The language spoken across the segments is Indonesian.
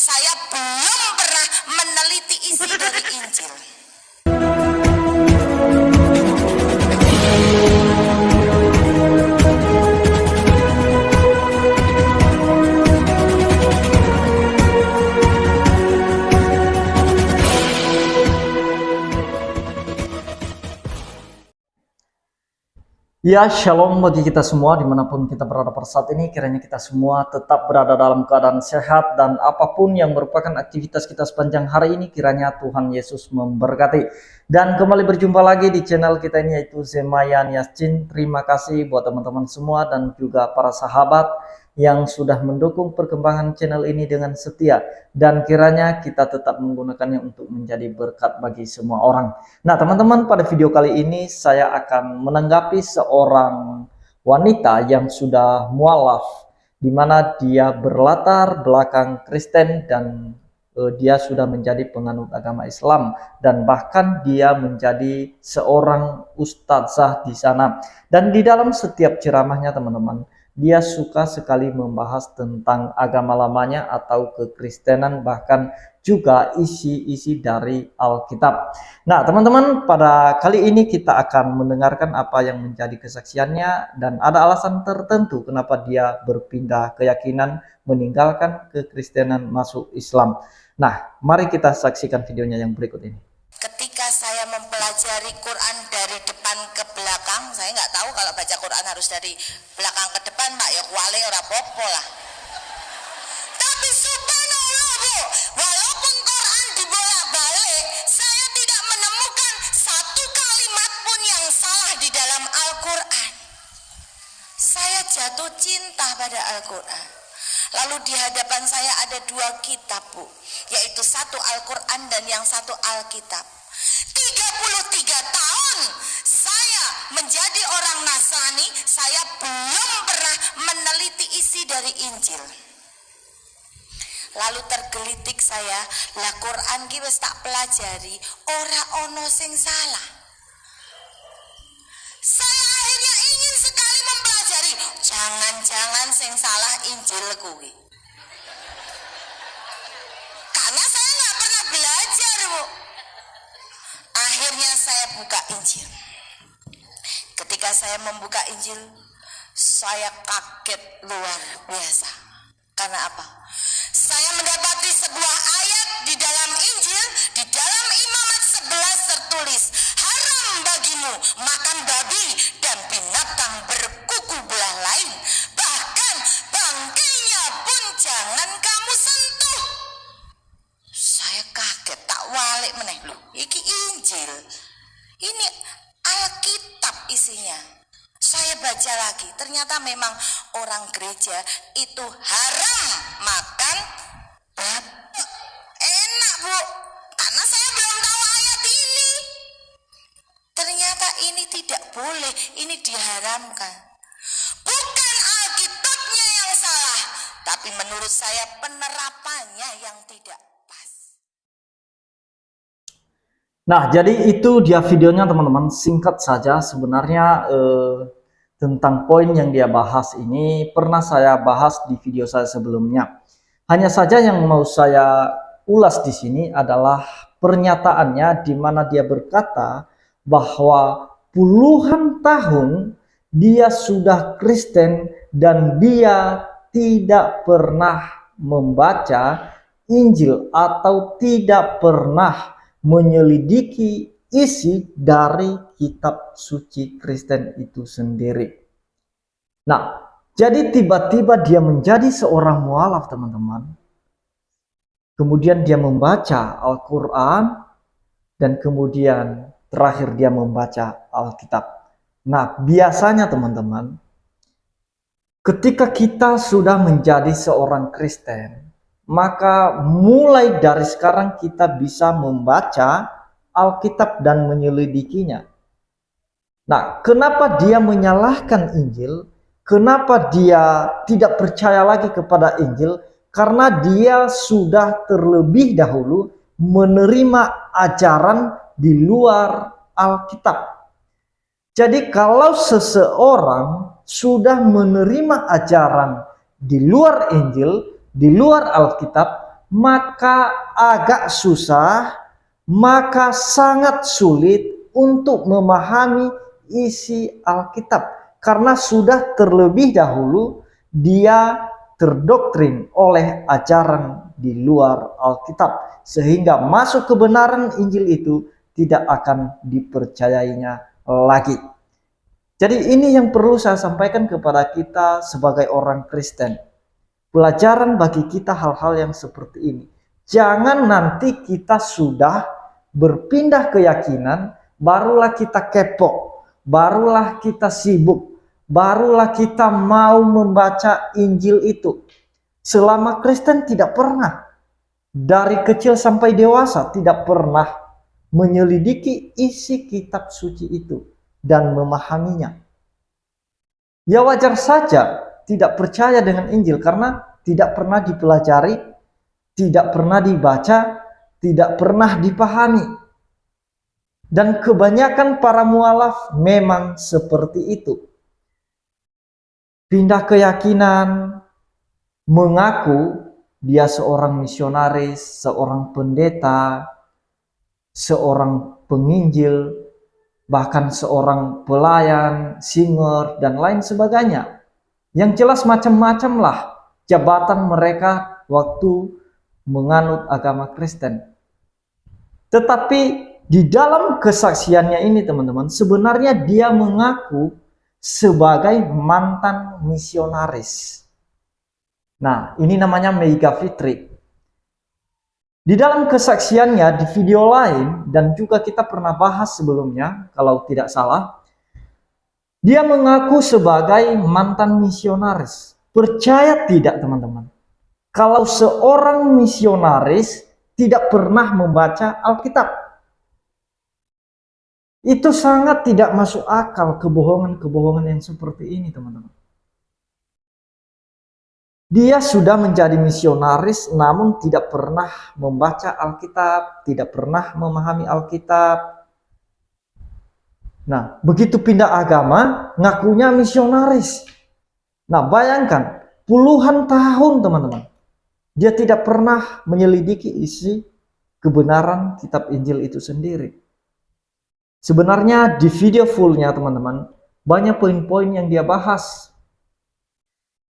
saya belum pernah meneliti isi dari Injil. Ya, shalom bagi kita semua dimanapun kita berada pada saat ini. Kiranya kita semua tetap berada dalam keadaan sehat dan apapun yang merupakan aktivitas kita sepanjang hari ini, kiranya Tuhan Yesus memberkati. Dan kembali berjumpa lagi di channel kita ini, yaitu Zemayan Yassin. Terima kasih buat teman-teman semua dan juga para sahabat yang sudah mendukung perkembangan channel ini dengan setia, dan kiranya kita tetap menggunakannya untuk menjadi berkat bagi semua orang. Nah teman-teman, pada video kali ini saya akan menanggapi seorang wanita yang sudah mualaf, di mana dia berlatar belakang Kristen dan dia sudah menjadi penganut agama Islam, dan bahkan dia menjadi seorang ustadzah di sana. Dan di dalam setiap ceramahnya teman-teman, dia suka sekali membahas tentang agama lamanya atau kekristenan, bahkan juga isi-isi dari Alkitab. Nah teman-teman, pada kali ini kita akan mendengarkan apa yang menjadi kesaksiannya, dan ada alasan tertentu kenapa dia berpindah keyakinan, meninggalkan kekristenan, masuk Islam. Nah mari kita saksikan videonya yang berikut ini. Ketika saya mempelajari Quran dari depan ke belakang, saya nggak tahu kalau baca Quran harus dari belakang ke depan, Pak, ya kuali ora popo lah. Tapi subhanallah Bu, walaupun Quran dibolak-balik, saya tidak menemukan satu kalimat pun yang salah di dalam Al-Quran. Saya jatuh cinta pada Al-Quran. Lalu di hadapan saya ada dua kitab Bu, yaitu satu Al-Quran dan yang satu Alkitab. 33 tahun saya menjadi orang Nasrani, saya belum pernah meneliti isi dari Injil. Lalu tergelitik saya, lah Quran ki wis tak pelajari, ora ono sing salah. Saya akhirnya ingin sekali mempelajari, jangan-jangan sing salah Injil kuwi. Karena saya nggak pernah belajar Bu. Akhirnya saya buka Injil. Ketika saya membuka Injil, saya kaget luar biasa. Karena apa? Saya mendapati sebuah ayat di dalam Injil, di dalam Imamat 11 tertulis, haram bagimu makan babi dan binatang berkuku belah lain, bahkan bangkainya pun jangan kamu sentuh. Saya kaget, tak walik meneh, loh iki Injil, ini Alkitab isinya. Saya baca lagi, ternyata memang orang gereja itu haram makan babi. Enak Bu, karena saya belum tahu ayat ini. Ternyata ini tidak boleh, ini diharamkan. Bukan Alkitabnya yang salah, tapi menurut saya penerapannya yang tidak pas. Nah jadi itu dia videonya teman-teman, singkat saja. Sebenarnya tentang poin yang dia bahas ini pernah saya bahas di video saya sebelumnya. Hanya saja yang mau saya ulas di sini adalah pernyataannya, di mana dia berkata bahwa puluhan tahun dia sudah Kristen dan dia tidak pernah membaca Injil atau tidak pernah menyelidiki isi dari kitab suci Kristen itu sendiri. Nah, jadi tiba-tiba dia menjadi seorang mualaf teman-teman. Kemudian dia membaca Al-Quran dan kemudian terakhir dia membaca Alkitab. Nah, biasanya teman-teman, ketika kita sudah menjadi seorang Kristen, maka mulai dari sekarang kita bisa membaca Alkitab dan menyelidikinya. Nah, kenapa dia menyalahkan Injil? Kenapa dia tidak percaya lagi kepada Injil? Karena dia sudah terlebih dahulu menerima ajaran di luar Alkitab. Jadi kalau seseorang sudah menerima ajaran di luar Injil, di luar Alkitab, maka agak susah, maka sangat sulit untuk memahami isi Alkitab. Karena sudah terlebih dahulu dia terdoktrin oleh ajaran di luar Alkitab. Sehingga masuk kebenaran Injil itu tidak akan dipercayainya lagi. Jadi ini yang perlu saya sampaikan kepada kita sebagai orang Kristen. Pelajaran bagi kita hal-hal yang seperti ini. Jangan nanti kita sudah berpindah keyakinan, barulah kita kepo, barulah kita sibuk, barulah kita mau membaca Injil itu. Selama Kristen tidak pernah, dari kecil sampai dewasa tidak pernah menyelidiki isi kitab suci itu dan memahaminya. Ya wajar saja tidak percaya dengan Injil karena tidak pernah dipelajari, tidak pernah dibaca, tidak pernah dipahami. Dan kebanyakan para mualaf memang seperti itu. Pindah keyakinan, mengaku dia seorang misionaris, seorang pendeta, seorang penginjil, bahkan seorang pelayan, singer, dan lain sebagainya. Yang jelas macam-macam lah jabatan mereka waktu menganut agama Kristen. Tetapi di dalam kesaksiannya ini teman-teman, sebenarnya dia mengaku sebagai mantan misionaris. Nah, ini namanya Mega Fitri. Di dalam kesaksiannya di video lain, dan juga kita pernah bahas sebelumnya, kalau tidak salah, dia mengaku sebagai mantan misionaris. Percaya tidak teman-teman? Kalau seorang misionaris tidak pernah membaca Alkitab. Itu sangat tidak masuk akal kebohongan-kebohongan yang seperti ini teman-teman. Dia sudah menjadi misionaris namun tidak pernah membaca Alkitab, tidak pernah memahami Alkitab. Nah, begitu pindah agama, ngakunya misionaris. Nah, bayangkan, puluhan tahun teman-teman, dia tidak pernah menyelidiki isi kebenaran kitab Injil itu sendiri. Sebenarnya di video fullnya teman-teman, banyak poin-poin yang dia bahas.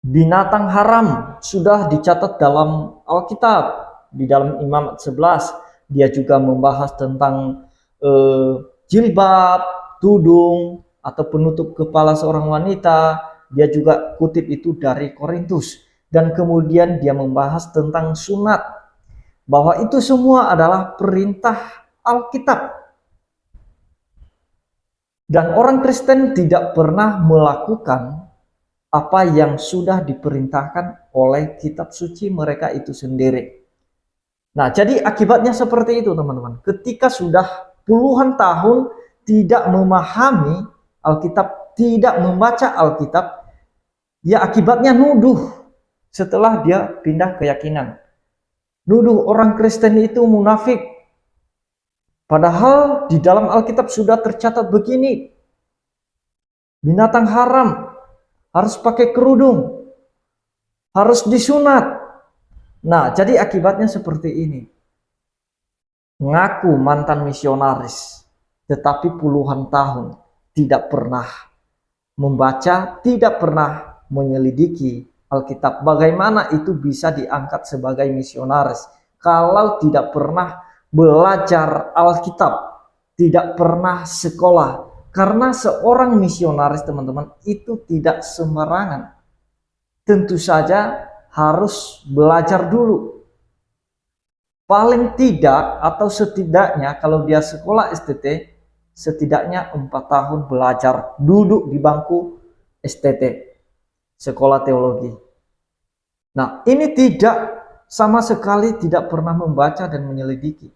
Binatang haram sudah dicatat dalam Alkitab, di dalam Imamat 11. Dia juga membahas tentang jilbab, tudung, atau penutup kepala seorang wanita. Dia juga kutip itu dari Korintus. Dan kemudian dia membahas tentang sunat, bahwa itu semua adalah perintah Alkitab. Dan orang Kristen tidak pernah melakukan apa yang sudah diperintahkan oleh kitab suci mereka itu sendiri. Nah, jadi akibatnya seperti itu teman-teman. Ketika sudah puluhan tahun tidak memahami Alkitab, tidak membaca Alkitab, ya akibatnya nuduh setelah dia pindah keyakinan. Nuduh orang Kristen itu munafik. Padahal di dalam Alkitab sudah tercatat begini. Binatang haram harus pakai kerudung, harus disunat. Nah, jadi akibatnya seperti ini. Ngaku mantan misionaris, tetapi puluhan tahun tidak pernah membaca, tidak pernah menyelidiki Alkitab. Bagaimana itu bisa diangkat sebagai misionaris kalau tidak pernah belajar Alkitab, tidak pernah sekolah? Karena seorang misionaris teman-teman itu tidak sembarangan. Tentu saja harus belajar dulu. Paling tidak atau setidaknya kalau dia sekolah STT, setidaknya 4 tahun belajar duduk di bangku STT, sekolah teologi. Nah, ini tidak sama sekali tidak pernah membaca dan menyelidiki.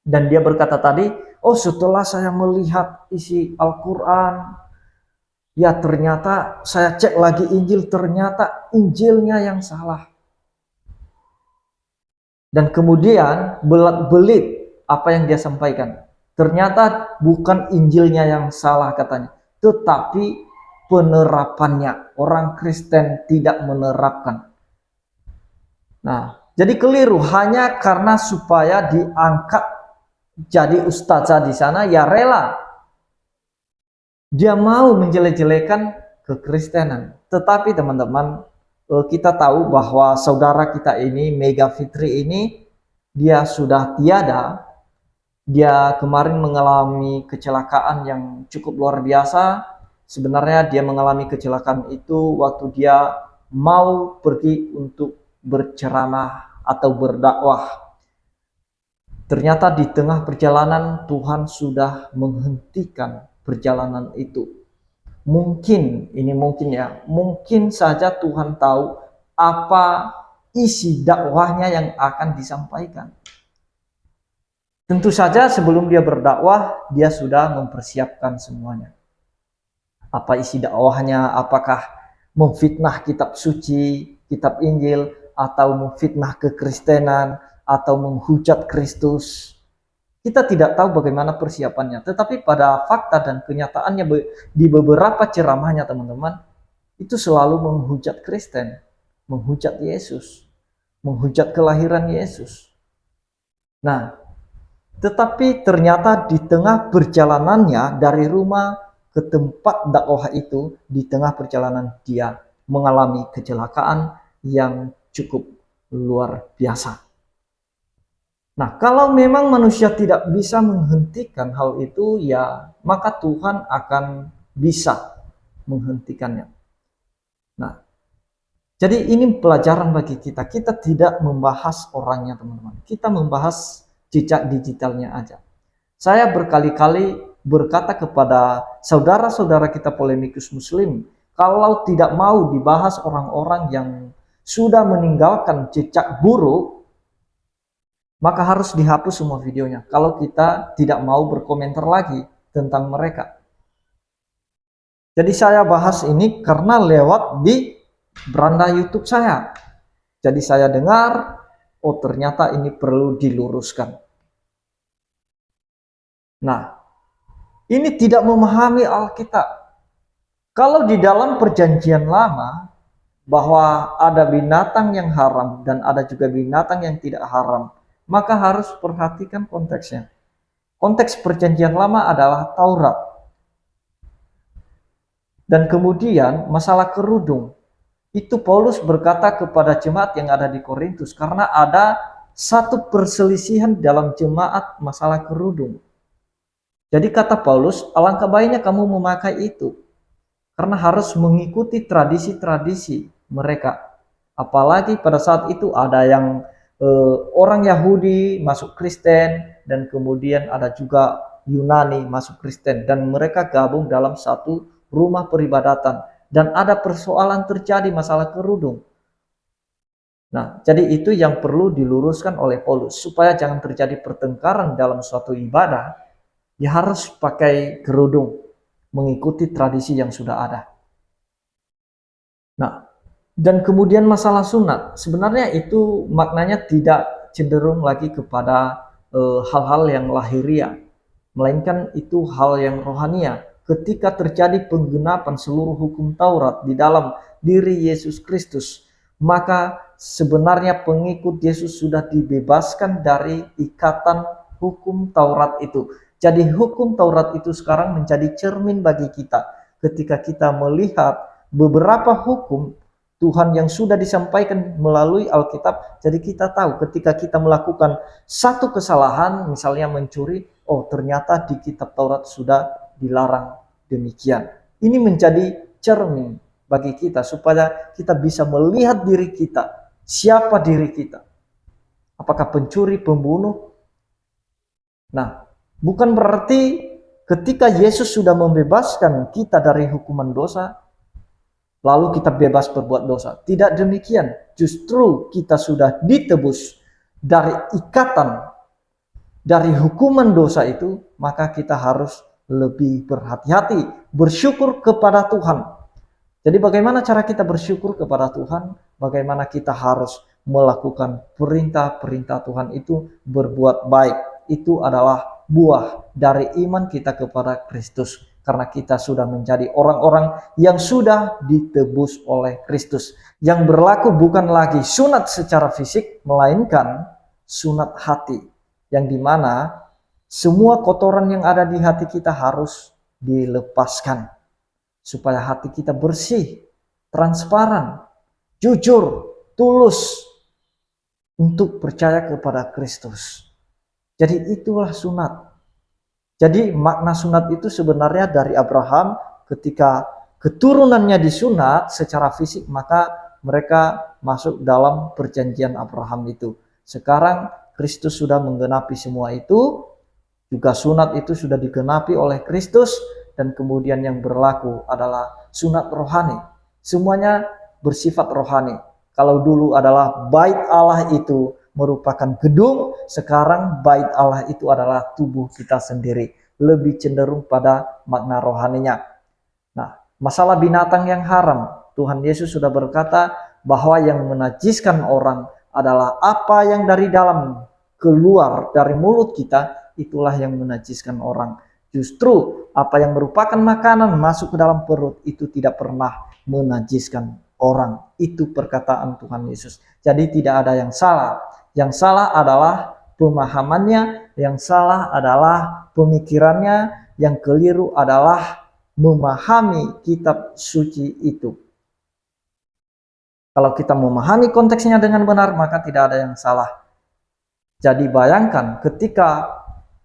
Dan dia berkata tadi, oh setelah saya melihat isi Al-Quran, ya ternyata saya cek lagi Injil, ternyata Injilnya yang salah. Dan kemudian belit apa yang dia sampaikan. Ternyata bukan Injilnya yang salah katanya, tetapi penerapannya. Orang Kristen tidak menerapkan. Nah, Jadi keliru hanya karena supaya diangkat jadi ustazah di sana, ya rela. Dia mau menjelek-jelekan kekristenan. Tetapi teman-teman, kita tahu bahwa saudara kita ini, Mega Fitri ini, dia sudah tiada. Dia kemarin mengalami kecelakaan yang cukup luar biasa. Sebenarnya dia mengalami kecelakaan itu waktu dia mau pergi untuk berceramah atau berdakwah. Ternyata di tengah perjalanan Tuhan sudah menghentikan perjalanan itu. Mungkin, ini mungkin ya, mungkin saja Tuhan tahu apa isi dakwahnya yang akan disampaikan. Tentu saja sebelum dia berdakwah, dia sudah mempersiapkan semuanya. Apa isi dakwahnya, apakah memfitnah kitab suci, kitab Injil, atau memfitnah kekristenan, atau menghujat Kristus. Kita tidak tahu bagaimana persiapannya, tetapi pada fakta dan kenyataannya di beberapa ceramahnya teman-teman, itu selalu menghujat Kristen, menghujat Yesus, menghujat kelahiran Yesus. Nah, tetapi ternyata di tengah perjalanannya dari rumah ke tempat dakwah itu, di tengah perjalanan dia mengalami kecelakaan yang cukup luar biasa. Nah, kalau memang manusia tidak bisa menghentikan hal itu, ya maka Tuhan akan bisa menghentikannya. Nah, jadi ini pelajaran bagi kita. Kita tidak membahas orangnya teman-teman. Kita membahas jejak digitalnya aja. Saya berkali-kali berkata kepada saudara-saudara kita polemikus muslim, kalau tidak mau dibahas orang-orang yang sudah meninggalkan jejak buruk, maka harus dihapus semua videonya. Kalau kita tidak mau berkomentar lagi tentang mereka. Jadi saya bahas ini karena lewat di beranda YouTube saya. Jadi saya dengar, oh ternyata ini perlu diluruskan. Nah, ini tidak memahami Alkitab. Kalau di dalam perjanjian lama, bahwa ada binatang yang haram dan ada juga binatang yang tidak haram, maka harus perhatikan konteksnya. Konteks perjanjian lama adalah Taurat. Dan kemudian masalah kerudung. Itu Paulus berkata kepada jemaat yang ada di Korintus, karena ada satu perselisihan dalam jemaat masalah kerudung. Jadi kata Paulus, alangkah baiknya kamu memakai itu, karena harus mengikuti tradisi-tradisi mereka. Apalagi pada saat itu ada yang orang Yahudi masuk Kristen, dan kemudian ada juga Yunani masuk Kristen, dan mereka gabung dalam satu rumah peribadatan, dan ada persoalan terjadi masalah kerudung. Nah, jadi itu yang perlu diluruskan oleh Paulus, supaya jangan terjadi pertengkaran dalam suatu ibadah, ya harus pakai kerudung, mengikuti tradisi yang sudah ada. Nah, dan kemudian masalah sunat, sebenarnya itu maknanya tidak cenderung lagi kepada hal-hal yang lahiriah, melainkan itu hal yang rohania. Ketika terjadi penggenapan seluruh hukum Taurat di dalam diri Yesus Kristus, maka sebenarnya pengikut Yesus sudah dibebaskan dari ikatan hukum Taurat itu. Jadi hukum Taurat itu sekarang menjadi cermin bagi kita. Ketika kita melihat beberapa hukum Tuhan yang sudah disampaikan melalui Alkitab, jadi kita tahu ketika kita melakukan satu kesalahan, misalnya mencuri, oh ternyata di kitab Taurat sudah dilarang demikian. Ini menjadi cermin bagi kita supaya kita bisa melihat diri kita, siapa diri kita. Apakah pencuri, pembunuh? Nah, bukan berarti ketika Yesus sudah membebaskan kita dari hukuman dosa, lalu kita bebas berbuat dosa. Tidak demikian. Justru kita sudah ditebus dari ikatan, dari hukuman dosa itu, maka kita harus lebih berhati-hati, bersyukur kepada Tuhan. Jadi bagaimana cara kita bersyukur kepada Tuhan? Bagaimana kita harus melakukan perintah-perintah Tuhan itu, berbuat baik. Itu adalah buah dari iman kita kepada Kristus. karena kita sudah menjadi orang-orang yang sudah ditebus oleh Kristus. Yang berlaku bukan lagi sunat secara fisik, melainkan sunat hati, yang dimana semua kotoran yang ada di hati kita harus dilepaskan, supaya hati kita bersih, transparan, jujur, tulus untuk percaya kepada Kristus. Jadi itulah sunat. Jadi makna sunat itu sebenarnya dari Abraham, ketika keturunannya disunat secara fisik, maka mereka masuk dalam perjanjian Abraham itu. Sekarang Kristus sudah menggenapi semua itu, juga sunat itu sudah digenapi oleh Kristus, dan kemudian yang berlaku adalah sunat rohani. Semuanya bersifat rohani. Kalau dulu adalah bait Allah itu merupakan gedung, sekarang bait Allah itu adalah tubuh kita sendiri. Lebih cenderung pada makna rohaninya. Nah, masalah binatang yang haram, Tuhan Yesus sudah berkata bahwa yang menajiskan orang adalah apa yang dari dalam keluar dari mulut kita, itulah yang menajiskan orang. Justru apa yang merupakan makanan masuk ke dalam perut itu tidak pernah menajiskan orang. Itu perkataan Tuhan Yesus. Jadi tidak ada yang salah. Yang salah adalah pemahamannya, yang salah adalah pemikirannya, yang keliru adalah memahami kitab suci itu. Kalau kita memahami konteksnya dengan benar, maka tidak ada yang salah. Jadi bayangkan ketika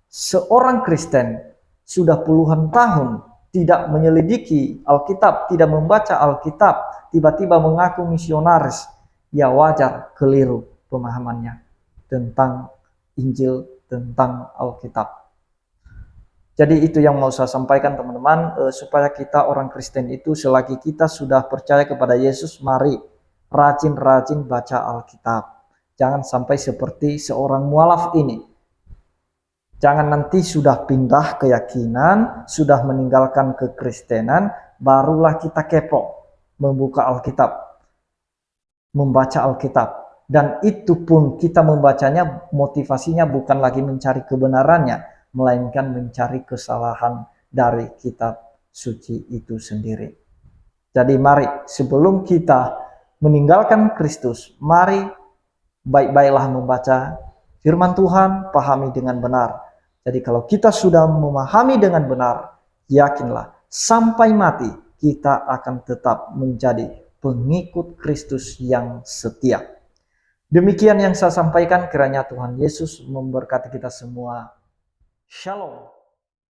seorang Kristen sudah puluhan tahun tidak menyelidiki Alkitab, tidak membaca Alkitab, tiba-tiba mengaku misionaris, ya wajar keliru pemahamannya tentang Injil, tentang Alkitab. Jadi itu yang mau saya sampaikan teman-teman, supaya kita orang Kristen itu selagi kita sudah percaya kepada Yesus, mari rajin-rajin baca Alkitab. Jangan sampai seperti seorang mualaf ini. Jangan nanti sudah pindah keyakinan, sudah meninggalkan kekristenan, barulah kita kepo membuka Alkitab, membaca Alkitab. Dan itu pun kita membacanya motivasinya bukan lagi mencari kebenarannya, melainkan mencari kesalahan dari kitab suci itu sendiri. Jadi mari sebelum kita meninggalkan Kristus, mari baik-baiklah membaca firman Tuhan, pahami dengan benar. Jadi kalau kita sudah memahami dengan benar, yakinlah sampai mati kita akan tetap menjadi pengikut Kristus yang setia. Demikian yang saya sampaikan, kiranya Tuhan Yesus memberkati kita semua. Shalom.